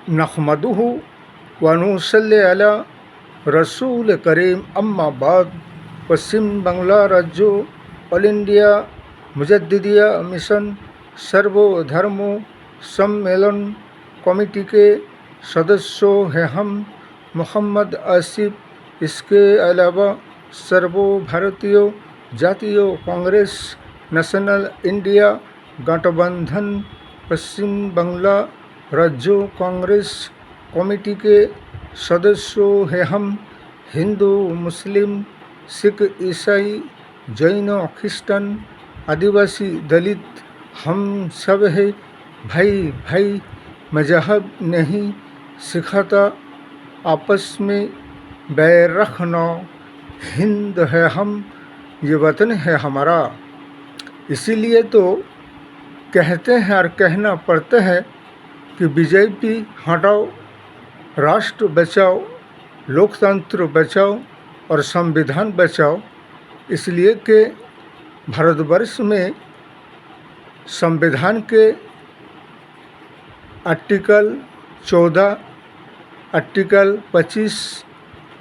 नहमदुहु व नुसल्ली अला रसूल करीम अम्मा बाद। पश्चिम बांग्ला राज्य ऑल इंडिया मुजद्दिदिया मिशन सर्वधर्म सम्मेलन कमेटी के सदस्यों हैं हम। मोहम्मद आसिफ, इसके अलावा सर्व भारतीय जातीय कांग्रेस नेशनल इंडिया गठबंधन पश्चिम बांग्ला राज्य कांग्रेस कमेटी के सदस्यों हैं हम। हिंदू, मुस्लिम, सिख, ईसाई, जैन, क्रिश्चन, आदिवासी, दलित, हम सब है भाई भाई। मजहब नहीं सिखाता आपस में बैर रखना। हिंद है हम, ये वतन है हमारा। इसीलिए तो कहते हैं और कहना पड़ता है कि बीजेपी हटाओ, राष्ट्र बचाओ, लोकतंत्र बचाओ और संविधान बचाओ। इसलिए कि भारतवर्ष में संविधान के आर्टिकल 14, आर्टिकल 25,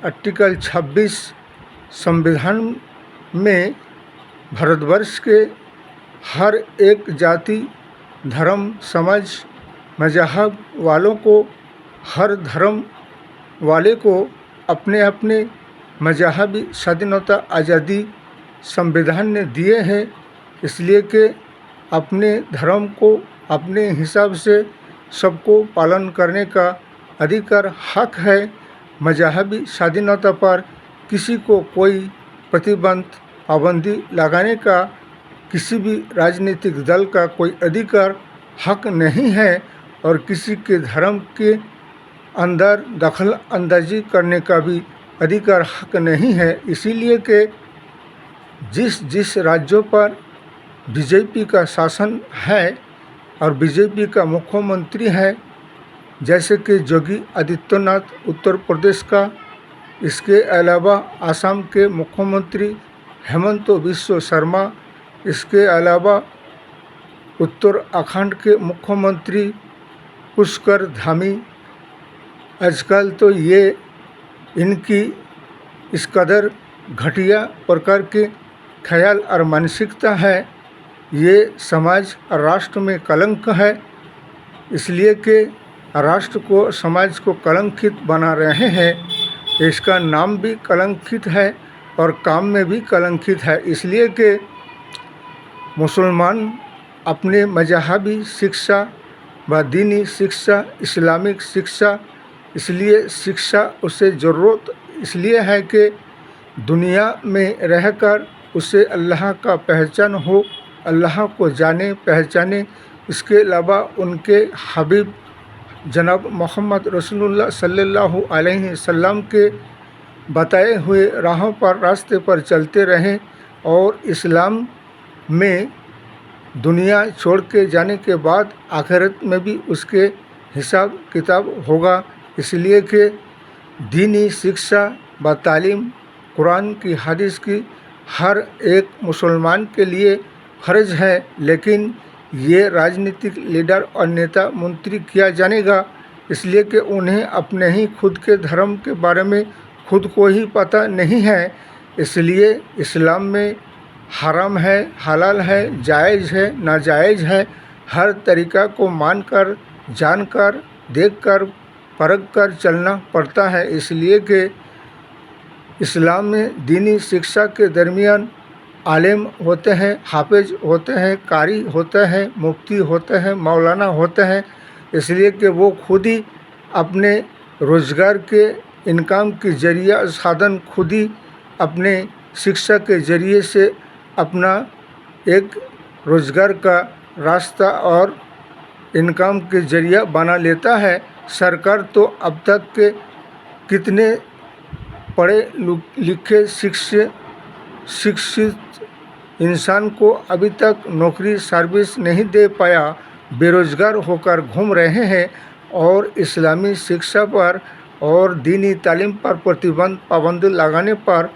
आर्टिकल 26 संविधान में भारतवर्ष के हर एक जाति, धर्म, समाज, मजहब वालों को, हर धर्म वाले को अपने अपने मजहबी स्वाधीनता आज़ादी संविधान ने दिए हैं। इसलिए कि अपने धर्म को अपने हिसाब से सबको पालन करने का अधिकार हक है। मजहबी स्वाधीनता पर किसी को कोई प्रतिबंध पाबंदी लगाने का किसी भी राजनीतिक दल का कोई अधिकार हक नहीं है और किसी के धर्म के अंदर दखल अंदाजी करने का भी अधिकार हक नहीं है। इसीलिए कि जिस जिस राज्यों पर बीजेपी का शासन है और बीजेपी का मुख्यमंत्री है, जैसे कि योगी आदित्यनाथ उत्तर प्रदेश का, इसके अलावा असम के मुख्यमंत्री हेमंत बिश्व शर्मा, इसके अलावा उत्तराखंड के मुख्यमंत्री पुष्कर धामी। आजकल तो ये इनकी इस कदर घटिया प्रकार के ख्याल और मानसिकता है, ये समाज और राष्ट्र में कलंक है। इसलिए कि राष्ट्र को, समाज को कलंकित बना रहे हैं। इसका नाम भी कलंकित है और काम में भी कलंकित है। इसलिए कि मुसलमान अपने मजहबी शिक्षा व दीनी शिक्षा, इस्लामिक शिक्षा, इसलिए शिक्षा उसे ज़रूरत इसलिए है कि दुनिया में रहकर उसे अल्लाह का पहचान हो, अल्लाह को जाने पहचाने। इसके अलावा उनके हबीब जनाब मोहम्मद रसूलुल्लाह सल्लल्लाहु अलैहि वसल्लम के बताए हुए राहों पर, रास्ते पर चलते रहें और इस्लाम में दुनिया छोड़ के जाने के बाद आखिरत में भी उसके हिसाब किताब होगा। इसलिए कि दीनी शिक्षा व तालीम, कुरान की, हदीस की हर एक मुसलमान के लिए फ़र्ज है। लेकिन ये राजनीतिक लीडर और नेता मंत्री किया जानेगा, इसलिए कि उन्हें अपने ही खुद के धर्म के बारे में खुद को ही पता नहीं है। इसलिए इस्लाम में हराम है, हलाल है, जायज़ है, नाजायज़ है, हर तरीक़ा को मानकर, जानकर, देखकर, परख कर चलना पड़ता है। इसलिए कि इस्लाम में दीनी शिक्षा के दरमियान आलिम होते हैं, हाफिज होते हैं, कारी होते हैं, मुफ्ती होते हैं, मौलाना होते हैं। इसलिए कि वो खुद ही अपने रोज़गार के इनकम के ज़रिया साधन खुद ही अपने शिक्षा के ज़रिए से अपना एक रोज़गार का रास्ता और इनकम के ज़रिया बना लेता है। सरकार तो अब तक के कितने पढ़े लिखे शिक्षित इंसान को अभी तक नौकरी सर्विस नहीं दे पाया, बेरोज़गार होकर घूम रहे हैं और इस्लामी शिक्षा पर और दीनी तालीम पर प्रतिबंध पाबंदी लगाने पर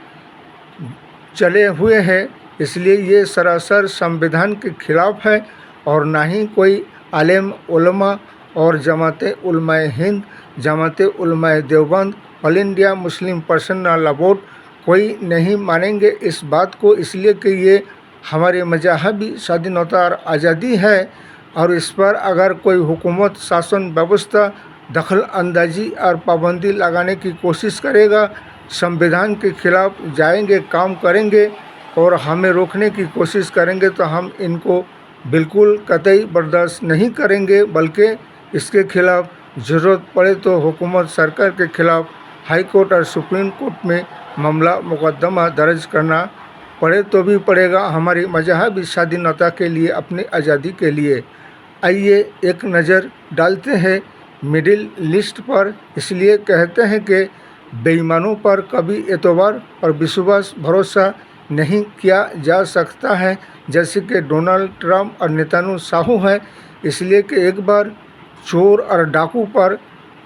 चले हुए हैं। इसलिए ये सरासर संविधान के खिलाफ है और ना ही कोई आलिम उलमा और जमाते उलमाए हिंद, जमाते उलमाए Deoband, all India Muslim personal board कोई नहीं मानेंगे इस बात को, इसलिए कि ये हमारे मजहबी स्वाधीनता और आज़ादी है। और इस पर अगर कोई हुकूमत, शासन व्यवस्था दखल अंदाजी और पाबंदी लगाने की कोशिश करेगा, संविधान के खिलाफ जाएंगे, काम करेंगे और हमें रोकने की कोशिश करेंगे तो हम इनको बिल्कुल कतई बर्दाश्त नहीं करेंगे, बल्कि इसके खिलाफ ज़रूरत पड़े तो हुकूमत सरकार के खिलाफ हाई कोर्ट और सुप्रीम कोर्ट में मामला मुकदमा दर्ज करना पड़े तो भी पड़ेगा, हमारी मजहबी स्वाधीनता के लिए, अपनी आज़ादी के लिए। आइए एक नज़र डालते हैं मिडिल ईस्ट पर। इसलिए कहते हैं कि बेईमानों पर कभी एतबार और विश्वास भरोसा नहीं किया जा सकता है, जैसे कि डोनाल्ड ट्रंप और नेतन्याहू है। इसलिए कि एक बार चोर और डाकू पर,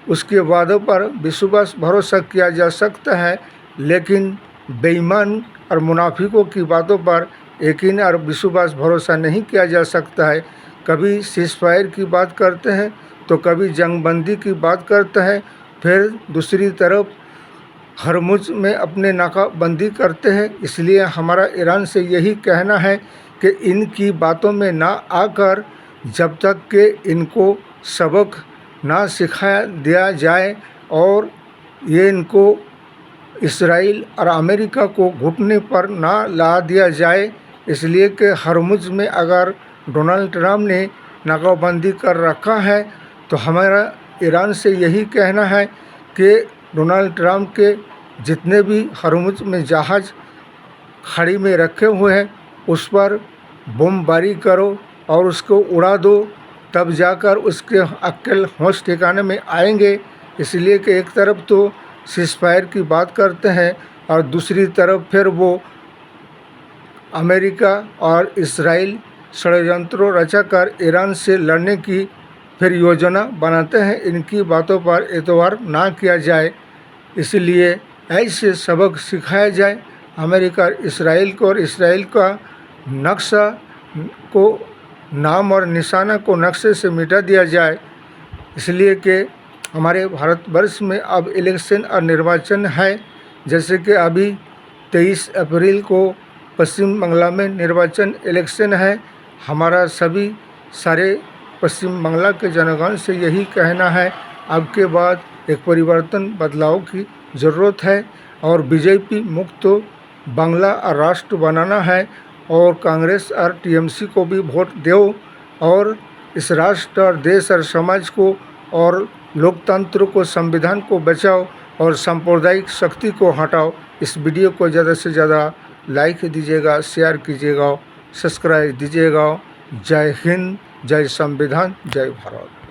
उसके वादों पर विश्वास भरोसा किया जा सकता है, लेकिन बेईमान और मुनाफिकों की बातों पर यकीन और विश्वास भरोसा नहीं किया जा सकता है। कभी सीज़फायर की बात करते हैं तो कभी जंगबंदी की बात करते हैं, फिर दूसरी तरफ हरमुज में अपने नाकाबंदी करते हैं। इसलिए हमारा ईरान से यही कहना है कि इनकी बातों में ना आकर, जब तक कि इनको सबक ना सिखाया दिया जाए और ये इनको इसराइल और अमेरिका को घुटने पर ना ला दिया जाए। इसलिए कि हरमुज में अगर डोनाल्ड ट्रंप ने नाकाबंदी कर रखा है तो हमारा ईरान से यही कहना है कि डोनाल्ड ट्रंप के जितने भी हरमुज में जहाज़ खाड़ी में रखे हुए हैं उस पर बमबारी करो और उसको उड़ा दो, तब जाकर उसके अक्ल होश ठिकाने में आएंगे। इसलिए कि एक तरफ तो सीज़फायर की बात करते हैं और दूसरी तरफ फिर वो अमेरिका और इसराइल षड्यंत्रों रचाकर ईरान से लड़ने की फिर योजना बनाते हैं। इनकी बातों पर एतबार ना किया जाए, इसलिए ऐसे सबक सिखाया जाए अमेरिका और इसराइल को, और इसराइल का नक्शा को, नाम और निशाना को नक्शे से मिटा दिया जाए। इसलिए कि हमारे भारतवर्ष में अब इलेक्शन और निर्वाचन है, जैसे कि अभी 23 अप्रैल को पश्चिम बंगाल में निर्वाचन इलेक्शन है। हमारा सभी सारे पश्चिम बंगाल के जनगण से यही कहना है, अब के बाद एक परिवर्तन, बदलाव की ज़रूरत है और बीजेपी मुक्त बांग्ला और राष्ट्र बनाना है और कांग्रेस और टीएमसी को भी वोट दो और इस राष्ट्र और देश और समाज को और लोकतंत्र को, संविधान को बचाओ और सांप्रदायिक शक्ति को हटाओ। इस वीडियो को ज़्यादा से ज़्यादा लाइक दीजिएगा, शेयर कीजिएगा, सब्सक्राइब दीजिएगा। जय हिंद, जय संविधान, जय भारत।